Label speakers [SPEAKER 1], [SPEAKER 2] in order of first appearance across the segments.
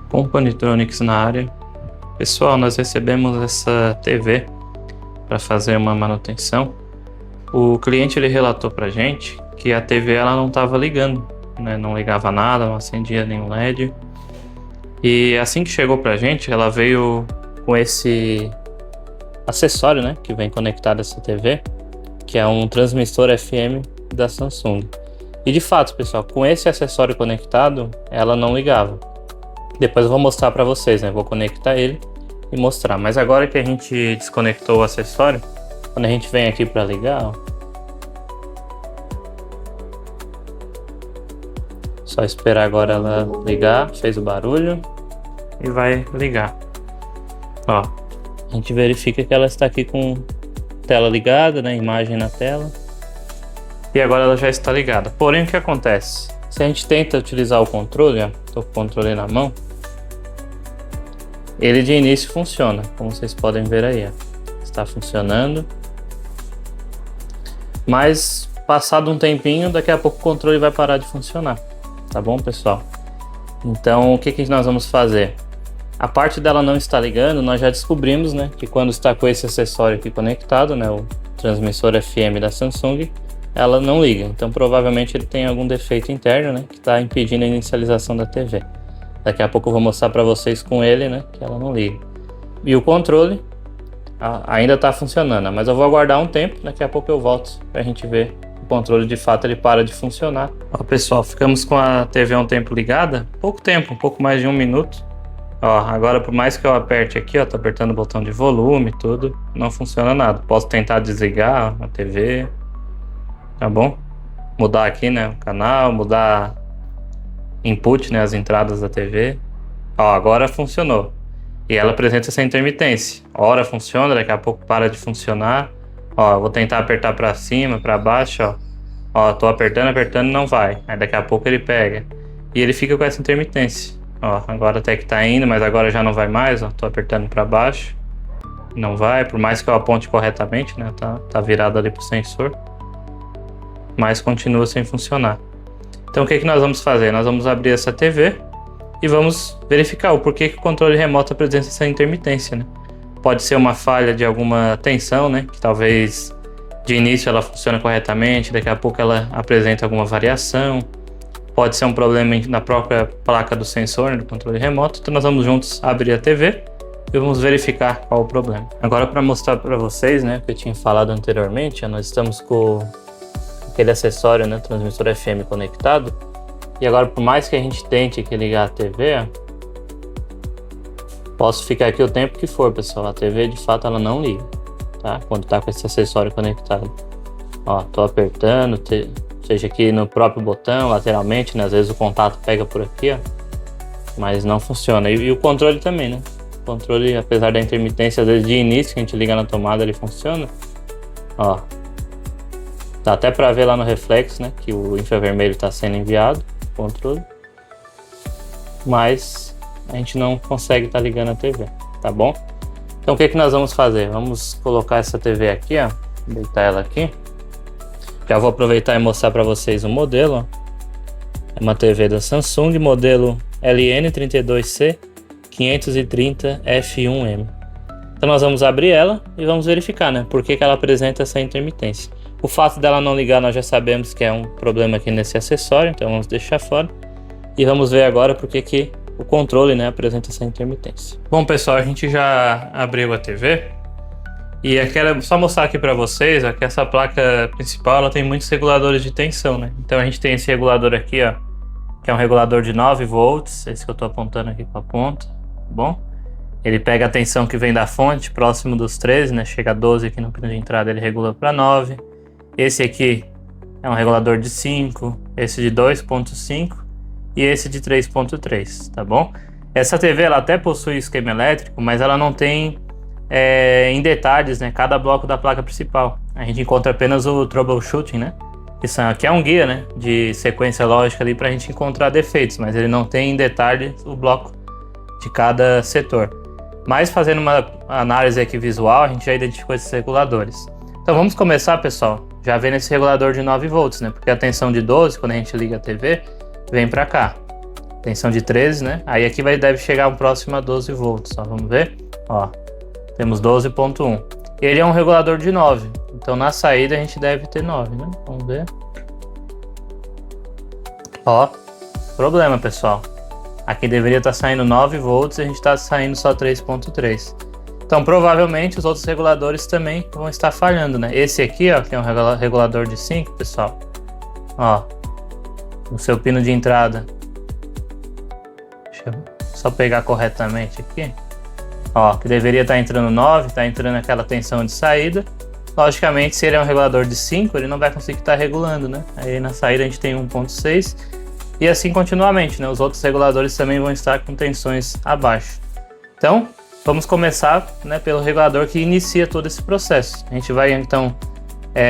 [SPEAKER 1] Companitronics na área. Pessoal, nós recebemos essa TV para fazer uma manutenção. O cliente ele relatou para a gente que a TV ela não estava ligando, né? Não ligava nada, não acendia nenhum LED. E assim que chegou para a gente, ela veio com esse acessório, né, que vem conectado a essa TV, que é um transmissor FM da Samsung. E de fato, pessoal, com esse acessório conectado, ela não ligava. Depois eu vou mostrar para vocês, né? Vou conectar ele e mostrar. Mas agora que a gente desconectou o acessório, quando a gente vem aqui para ligar, ó, só esperar agora ela ligar, fez o barulho e vai ligar. Ó, a gente verifica que ela está aqui com tela ligada, né? Imagem na tela. E agora ela já está ligada. Porém, o que acontece? Se a gente tenta utilizar o controle, ó, tô com o controle na mão, ele de início funciona, como vocês podem ver aí, ó. Está funcionando. Mas passado um tempinho, daqui a pouco o controle vai parar de funcionar. Tá bom, pessoal? Então, o que nós vamos fazer? A parte dela não está ligando, nós já descobrimos, né, que quando está com esse acessório aqui conectado, né, o transmissor FM da Samsung, ela não liga. Então, provavelmente ele tem algum defeito interno, né, que está impedindo a inicialização da TV. Daqui a pouco eu vou mostrar para vocês com ele, né, que ela não liga. E o controle ainda está funcionando, mas eu vou aguardar um tempo, daqui a pouco eu volto para a gente ver o controle de fato ele para de funcionar. Ó, pessoal, ficamos com a TV há um tempo ligada, pouco tempo, um pouco mais de 1 minuto. Ó, agora por mais que eu aperte aqui, ó, tô apertando o botão de volume, tudo, não funciona nada. Posso tentar desligar a TV, tá bom? Mudar aqui, né, o canal, mudar input, né, as entradas da TV. Ó, agora funcionou. E ela apresenta essa intermitência. Hora funciona, daqui a pouco para de funcionar. Ó, vou tentar apertar para cima, para baixo, ó. Ó, tô apertando, não vai. Aí daqui a pouco ele pega. E ele fica com essa intermitência. Ó, agora até que tá indo, mas agora já não vai mais, ó. Tô apertando para baixo. Não vai, por mais que eu aponte corretamente, né? Tá virado ali pro sensor. Mas continua sem funcionar. Então o que nós vamos fazer? Nós vamos abrir essa TV e vamos verificar o porquê que o controle remoto apresenta essa intermitência, né? Pode ser uma falha de alguma tensão, né? Que talvez de início ela funciona corretamente, daqui a pouco ela apresenta alguma variação. Pode ser um problema na própria placa do sensor, né, do controle remoto. Então nós vamos juntos abrir a TV e vamos verificar qual o problema. Agora, para mostrar para vocês, né, que eu tinha falado anteriormente, nós estamos com aquele acessório, né, transmissor FM conectado. E agora, por mais que a gente tente aqui ligar a TV, ó, posso ficar aqui o tempo que for, pessoal. A TV, de fato, ela não liga, tá? Quando tá com esse acessório conectado. Ó, tô apertando, seja aqui no próprio botão, lateralmente, né? Às vezes o contato pega por aqui, ó. Mas não funciona. E o controle também, né? O controle, apesar da intermitência, às vezes de início, que a gente liga na tomada, ele funciona. Ó. Dá até para ver lá no reflexo, né? Que o infravermelho está sendo enviado, o controle. Mas a gente não consegue estar ligando a TV, tá bom? Então o que nós vamos fazer? Vamos colocar essa TV aqui, ó. Deitar ela aqui. Já vou aproveitar e mostrar para vocês o modelo, ó. É uma TV da Samsung, modelo LN32C 530F1M. Então nós vamos abrir ela e vamos verificar, né, por que ela apresenta essa intermitência. O fato dela não ligar nós já sabemos que é um problema aqui nesse acessório, então vamos deixar fora. E vamos ver agora por que o controle, né, apresenta essa intermitência. Bom, pessoal, a gente já abriu a TV. E eu quero só mostrar aqui para vocês, ó, que essa placa principal ela tem muitos reguladores de tensão, né? Então a gente tem esse regulador aqui, ó, que é um regulador de 9 volts, esse que eu tô apontando aqui com a ponta, tá bom? Ele pega a tensão que vem da fonte, próximo dos 13, né? Chega a 12 aqui no pino de entrada, ele regula para 9. Esse aqui é um regulador de 5, esse de 2.5 e esse de 3.3, tá bom? Essa TV ela até possui esquema elétrico, mas ela não tem em detalhes, né, cada bloco da placa principal. A gente encontra apenas o troubleshooting, né, que é um guia, né, de sequência lógica ali para a gente encontrar defeitos, mas ele não tem em detalhes o bloco de cada setor. Mas fazendo uma análise aqui visual, a gente já identificou esses reguladores. Então vamos começar, pessoal, já vendo esse regulador de 9 volts, né, porque a tensão de 12, quando a gente liga a TV, vem para cá. tensão de 13, né? Aí aqui deve chegar próximo a 12 volts, ó, vamos ver? Ó, temos 12.1. Ele é um regulador de 9, então na saída a gente deve ter 9, né? Vamos ver. Ó, problema, pessoal. Aqui deveria estar saindo 9 volts e a gente está saindo só 3.3. Então provavelmente os outros reguladores também vão estar falhando, né? Esse aqui, ó, que é um regulador de 5, pessoal. Ó, no seu pino de entrada. Deixa eu só pegar corretamente aqui. Ó, que deveria estar entrando 9, está entrando aquela tensão de saída. Logicamente, se ele é um regulador de 5, ele não vai conseguir estar regulando, né? Aí na saída a gente tem 1.6 e assim continuamente, né? Os outros reguladores também vão estar com tensões abaixo. Então, vamos começar, né, pelo regulador que inicia todo esse processo. A gente vai então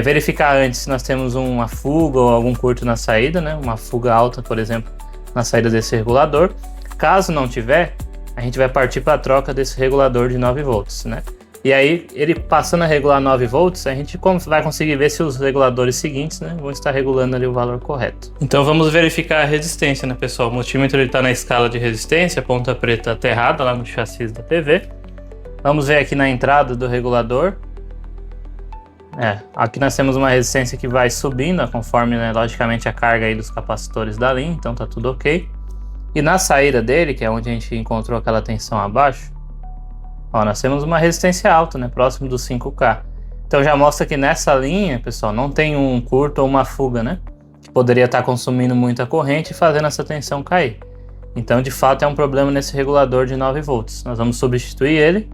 [SPEAKER 1] verificar antes se nós temos uma fuga ou algum curto na saída, né? Uma fuga alta, por exemplo, na saída desse regulador. Caso não tiver, a gente vai partir para a troca desse regulador de 9 volts, né? E aí, ele passando a regular 9 volts, a gente vai conseguir ver se os reguladores seguintes, né, vão estar regulando ali o valor correto. Então vamos verificar a resistência, né, pessoal? O multímetro está na escala de resistência, ponta preta aterrada lá no chassi da TV. Vamos ver aqui na entrada do regulador. Aqui nós temos uma resistência que vai subindo, conforme, né, logicamente, a carga aí dos capacitores da linha, então tá tudo ok. E na saída dele, que é onde a gente encontrou aquela tensão abaixo, ó, nós temos uma resistência alta, né, próximo do 5K. Então já mostra que nessa linha, pessoal, não tem um curto ou uma fuga, né, que poderia estar consumindo muita corrente e fazendo essa tensão cair. Então, de fato, é um problema nesse regulador de 9 volts. Nós vamos substituir ele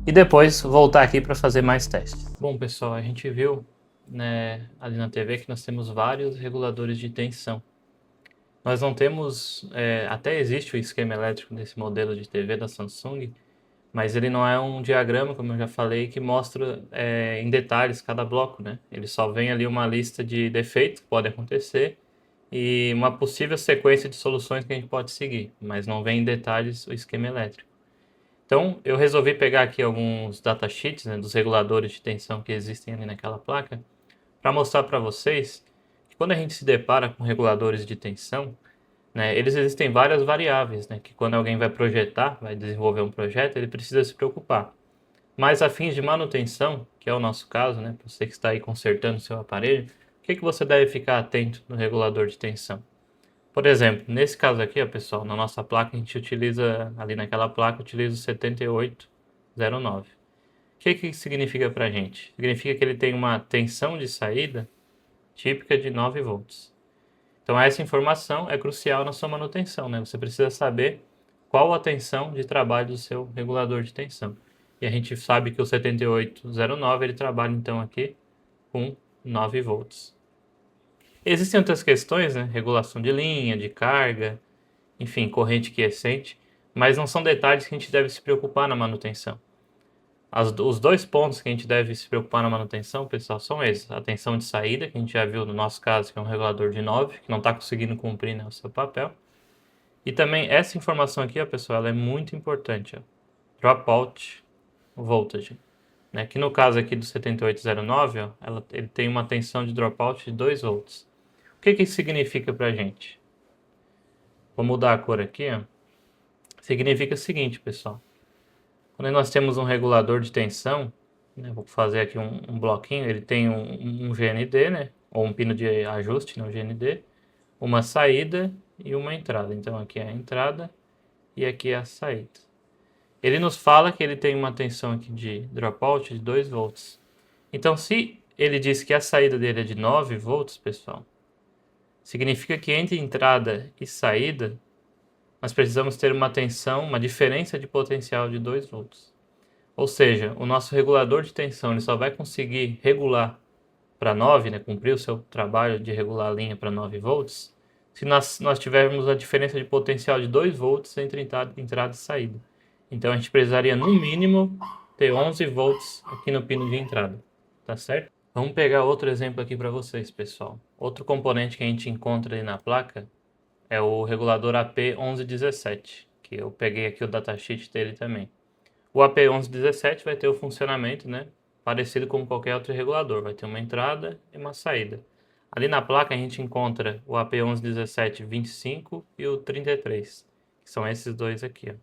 [SPEAKER 1] e depois voltar aqui para fazer mais testes. Bom, pessoal, a gente viu, né, ali na TV que nós temos vários reguladores de tensão. Nós não temos, até existe o esquema elétrico desse modelo de TV da Samsung, mas ele não é um diagrama, como eu já falei, que mostra em detalhes cada bloco, né? Ele só vem ali uma lista de defeitos que podem acontecer e uma possível sequência de soluções que a gente pode seguir, mas não vem em detalhes o esquema elétrico. Então, eu resolvi pegar aqui alguns datasheets, né, dos reguladores de tensão que existem ali naquela placa, para mostrar para vocês que quando a gente se depara com reguladores de tensão, né, eles existem várias variáveis, né, que quando alguém vai projetar, vai desenvolver um projeto, ele precisa se preocupar. Mas a fins de manutenção, que é o nosso caso, né, você que está aí consertando o seu aparelho, o que você deve ficar atento no regulador de tensão? Por exemplo, nesse caso aqui, ó, pessoal, na nossa placa a gente utiliza, ali naquela placa, utiliza o 7809. O que significa para a gente? Significa que ele tem uma tensão de saída típica de 9 volts. Então essa informação é crucial na sua manutenção, né? Você precisa saber qual a tensão de trabalho do seu regulador de tensão. E a gente sabe que o 7809 ele trabalha então aqui com 9 volts. Existem outras questões, né? Regulação de linha, de carga, enfim, corrente quiescente, mas não são detalhes que a gente deve se preocupar na manutenção. Os dois pontos que a gente deve se preocupar na manutenção, pessoal, são esses. A tensão de saída, que a gente já viu no nosso caso, que é um regulador de 9, que não está conseguindo cumprir, né, o seu papel. E também essa informação aqui, ó, pessoal, ela é muito importante. Ó. Dropout voltage. Né, que no caso aqui do 7809, ó, ele tem uma tensão de dropout de 2 volts. O que isso significa para a gente? Vou mudar a cor aqui. Ó. Significa o seguinte, pessoal. Quando nós temos um regulador de tensão, né, vou fazer aqui um bloquinho, ele tem um GND, né, ou um pino de ajuste, né, um GND, uma saída e uma entrada. Então aqui é a entrada e aqui é a saída. Ele nos fala que ele tem uma tensão aqui de dropout de 2 volts. Então se ele diz que a saída dele é de 9 volts, pessoal, significa que entre entrada e saída, nós precisamos ter uma tensão, uma diferença de potencial de 2 volts. Ou seja, o nosso regulador de tensão ele só vai conseguir regular para 9, né, cumprir o seu trabalho de regular a linha para 9 volts, se nós tivermos a diferença de potencial de 2 volts entre entrada e saída. Então a gente precisaria, no mínimo, ter 11 volts aqui no pino de entrada. Tá certo? Vamos pegar outro exemplo aqui para vocês, pessoal. Outro componente que a gente encontra ali na placa é o regulador AP1117, que eu peguei aqui o datasheet dele também. O AP1117 vai ter o funcionamento, né, parecido com qualquer outro regulador, vai ter uma entrada e uma saída. Ali na placa a gente encontra o AP111725 e o 33, que são esses dois aqui, ó.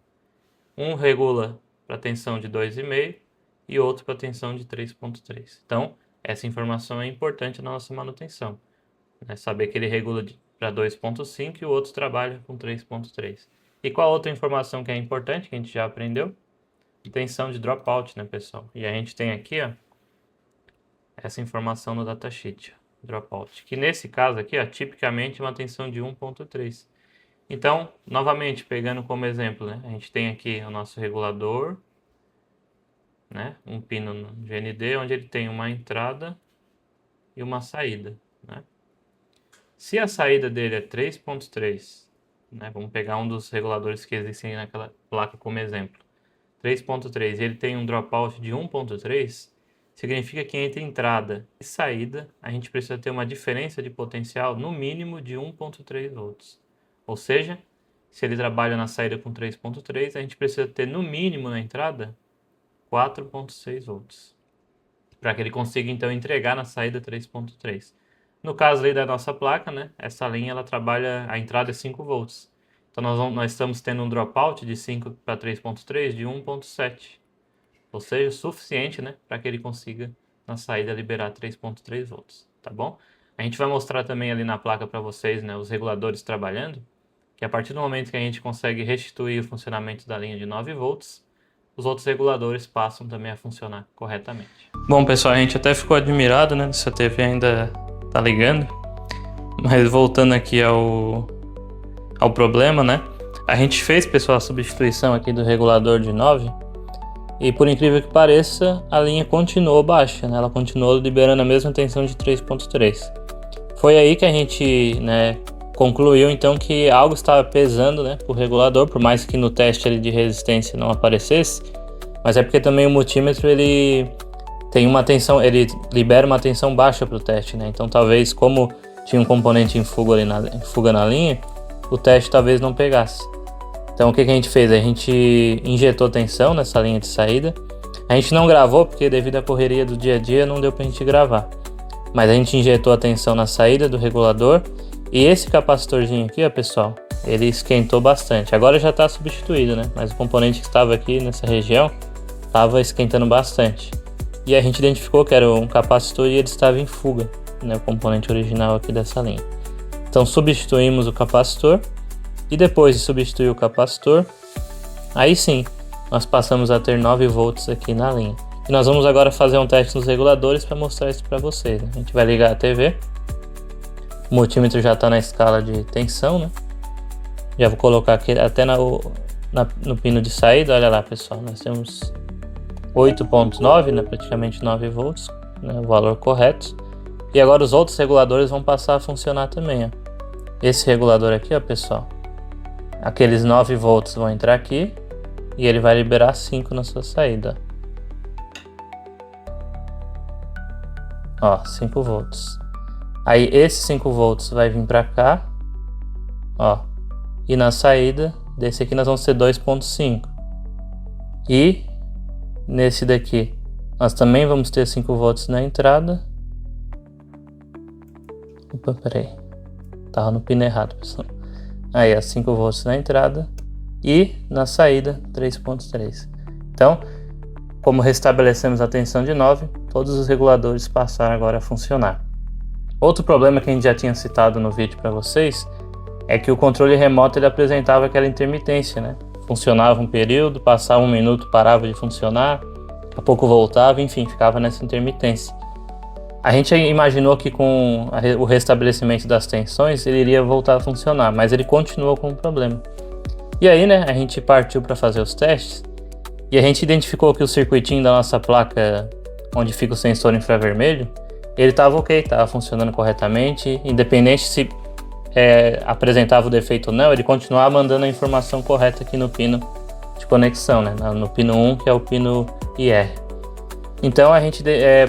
[SPEAKER 1] Um regula para tensão de 2,5 e outro para tensão de 3,3. Então, essa informação é importante na nossa manutenção, né? Saber que ele regula para 2,5 e o outro trabalha com 3,3. E qual outra informação que é importante, que a gente já aprendeu? Tensão de dropout, né, pessoal? E a gente tem aqui, ó, essa informação no datasheet, dropout, que nesse caso aqui, ó, tipicamente é uma tensão de 1,3. Então, novamente, pegando como exemplo, né, a gente tem aqui o nosso regulador, né, um pino no GND, onde ele tem uma entrada e uma saída, né? Se a saída dele é 3,3, né, vamos pegar um dos reguladores que existem naquela placa como exemplo, 3,3, e ele tem um dropout de 1,3, significa que entre entrada e saída, a gente precisa ter uma diferença de potencial no mínimo de 1,3 volts. Ou seja, se ele trabalha na saída com 3,3, a gente precisa ter no mínimo na entrada 4,6 volts, para que ele consiga então entregar na saída 3,3. No caso aí da nossa placa, né, essa linha ela trabalha, a entrada é 5 volts. Então nós estamos tendo um dropout de 5 para 3,3 de 1,7. Ou seja, suficiente, né, para que ele consiga na saída liberar 3,3 volts, tá bom? A gente vai mostrar também ali na placa para vocês, né, os reguladores trabalhando, que a partir do momento que a gente consegue restituir o funcionamento da linha de 9 volts, os outros reguladores passam também a funcionar corretamente. Bom, pessoal, a gente até ficou admirado, né, se a TV ainda tá ligando, mas voltando aqui ao problema, né, a gente fez, pessoal, a substituição aqui do regulador de 9, e por incrível que pareça, a linha continuou baixa, né? Ela continuou liberando a mesma tensão de 3,3. Foi aí que a gente, né, concluiu então que algo estava pesando, né, pro regulador, por mais que no teste ali de resistência não aparecesse, mas é porque também o multímetro ele tem uma tensão, ele libera uma tensão baixa para o teste, né? Então talvez como tinha um componente em fuga ali fuga na linha, o teste talvez não pegasse. Então o que a gente fez? A gente injetou tensão nessa linha de saída. A gente não gravou porque devido à correria do dia a dia não deu pra gente gravar. Mas a gente injetou a tensão na saída do regulador. E esse capacitorzinho aqui, ó, pessoal, ele esquentou bastante. Agora já está substituído, né? Mas o componente que estava aqui nessa região estava esquentando bastante. E a gente identificou que era um capacitor e ele estava em fuga, né? O componente original aqui dessa linha. Então substituímos o capacitor. E depois de substituir o capacitor, aí sim, nós passamos a ter 9 volts aqui na linha. E nós vamos agora fazer um teste nos reguladores para mostrar isso para vocês, né? A gente vai ligar a TV. O multímetro já está na escala de tensão, né? Já vou colocar aqui até no pino de saída. Olha lá, pessoal, nós temos 8,9, né? Praticamente 9 volts, né? O valor correto. E agora os outros reguladores vão passar a funcionar também, ó. Esse regulador aqui, ó, pessoal, aqueles 9 volts vão entrar aqui e ele vai liberar 5 na sua saída. Ó, 5 volts. Aí esses 5 volts vai vir para cá, ó. E na saída desse aqui nós vamos ter 2,5. E nesse daqui nós também vamos ter 5 volts na entrada. Opa, peraí. Tava no pino errado, pessoal. Aí, ó, 5 volts na entrada e na saída 3,3. Então, como restabelecemos a tensão de 9, todos os reguladores passaram agora a funcionar. Outro problema que a gente já tinha citado no vídeo para vocês é que o controle remoto ele apresentava aquela intermitência, né? Funcionava um período, passava um minuto, parava de funcionar, daqui a pouco voltava, enfim, ficava nessa intermitência. A gente imaginou que com o restabelecimento das tensões ele iria voltar a funcionar, mas ele continuou com um problema. E aí, né, a gente partiu para fazer os testes e a gente identificou que o circuitinho da nossa placa, onde fica o sensor infravermelho, ele estava ok, estava funcionando corretamente, independente se apresentava o defeito ou não, ele continuava mandando a informação correta aqui no pino de conexão, né, no pino 1, que é o pino IR. Então a gente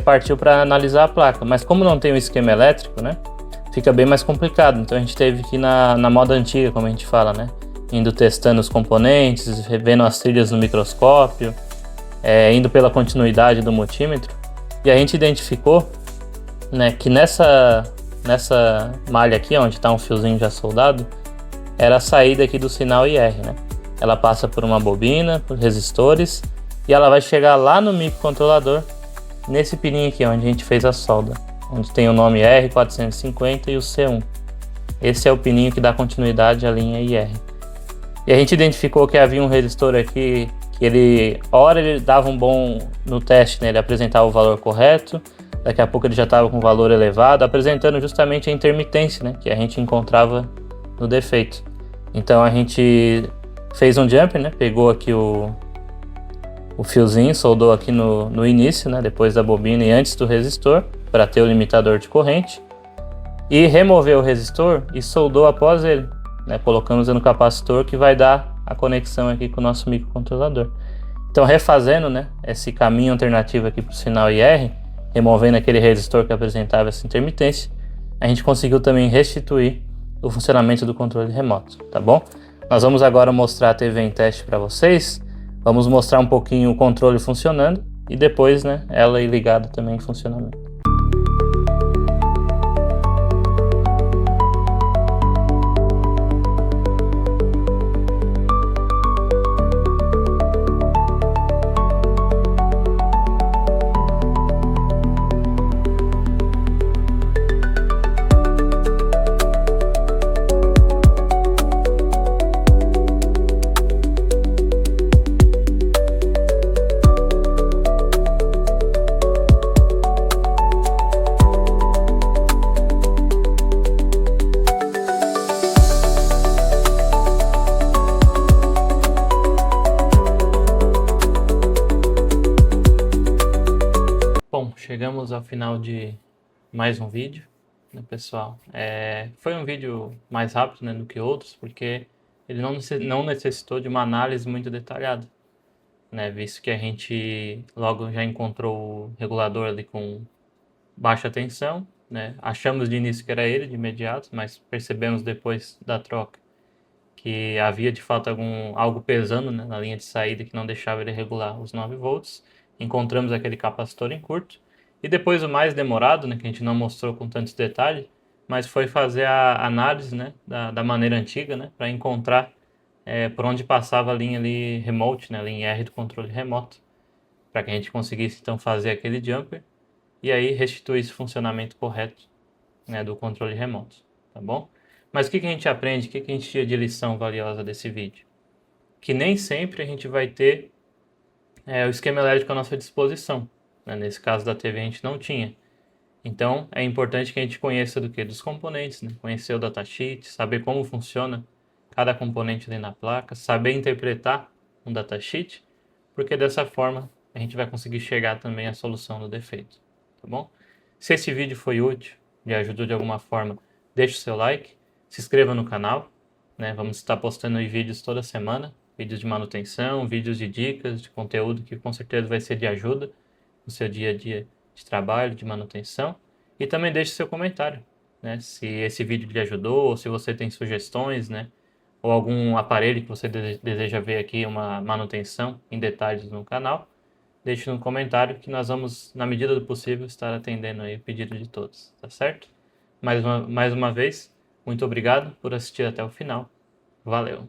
[SPEAKER 1] partiu para analisar a placa, mas como não tem um esquema elétrico, né, fica bem mais complicado. Então a gente teve que ir na moda antiga, como a gente fala, né, indo testando os componentes, vendo as trilhas no microscópio, indo pela continuidade do multímetro, e a gente identificou, né, que nessa nessa malha aqui, onde está um fiozinho já soldado, era a saída aqui do sinal IR, né? Ela passa por uma bobina, por resistores, e ela vai chegar lá no microcontrolador, nesse pininho aqui, onde a gente fez a solda, onde tem o nome R450 e o C1. Esse é o pininho que dá continuidade à linha IR. E a gente identificou que havia um resistor aqui, que ele dava um bom no teste, né? Ele apresentava o valor correto, daqui a pouco ele já estava com valor elevado, apresentando justamente a intermitência, né? Que a gente encontrava no defeito. Então a gente fez um jumper, né? Pegou aqui o fiozinho, soldou aqui no início, né? Depois da bobina e antes do resistor, para ter o limitador de corrente, e removeu o resistor e soldou após ele, né? Colocamos no capacitor, que vai dar a conexão aqui com o nosso microcontrolador. Então, refazendo, né, esse caminho alternativo aqui para o sinal IR, removendo aquele resistor que apresentava essa intermitência, a gente conseguiu também restituir o funcionamento do controle remoto, tá bom? Nós vamos agora mostrar a TV em teste para vocês, vamos mostrar um pouquinho o controle funcionando e depois, né, ela ir ligada também em funcionamento. Bom, chegamos ao final de mais um vídeo, né, pessoal? Foi um vídeo mais rápido, né, do que outros, porque ele não necessitou de uma análise muito detalhada, né, visto que a gente logo já encontrou o regulador ali com baixa tensão, né? Achamos de início que era ele de imediato, mas percebemos depois da troca que havia de fato algo pesando, né, na linha de saída, que não deixava ele regular os 9 volts. Encontramos aquele capacitor em curto. E depois o mais demorado, né, que a gente não mostrou com tantos detalhes, mas foi fazer a análise, né, da maneira antiga, né, para encontrar por onde passava a linha ali remote, né, a linha R do controle remoto, para que a gente conseguisse então fazer aquele jumper e aí restituir esse funcionamento correto, né, do controle remoto, tá bom? Mas o que a gente aprende, o que a gente tira de lição valiosa desse vídeo? Que nem sempre a gente vai ter o esquema elétrico à nossa disposição, né? Nesse caso da TV a gente não tinha. Então é importante que a gente conheça do que? Dos componentes, né? Conhecer o datasheet, saber como funciona cada componente ali na placa, saber interpretar um datasheet, porque dessa forma a gente vai conseguir chegar também à solução do defeito, tá bom? Se esse vídeo foi útil, lhe ajudou de alguma forma, deixe o seu like, se inscreva no canal, né? Vamos estar postando aí vídeos toda semana, vídeos de manutenção, vídeos de dicas, de conteúdo que com certeza vai ser de ajuda no seu dia a dia de trabalho, de manutenção. E também deixe seu comentário, né? Se esse vídeo lhe ajudou, ou se você tem sugestões, né? Ou algum aparelho que você deseja ver aqui uma manutenção em detalhes no canal, deixe no comentário que nós vamos, na medida do possível, estar atendendo aí o pedido de todos, tá certo? Mais uma vez, muito obrigado por assistir até o final. Valeu!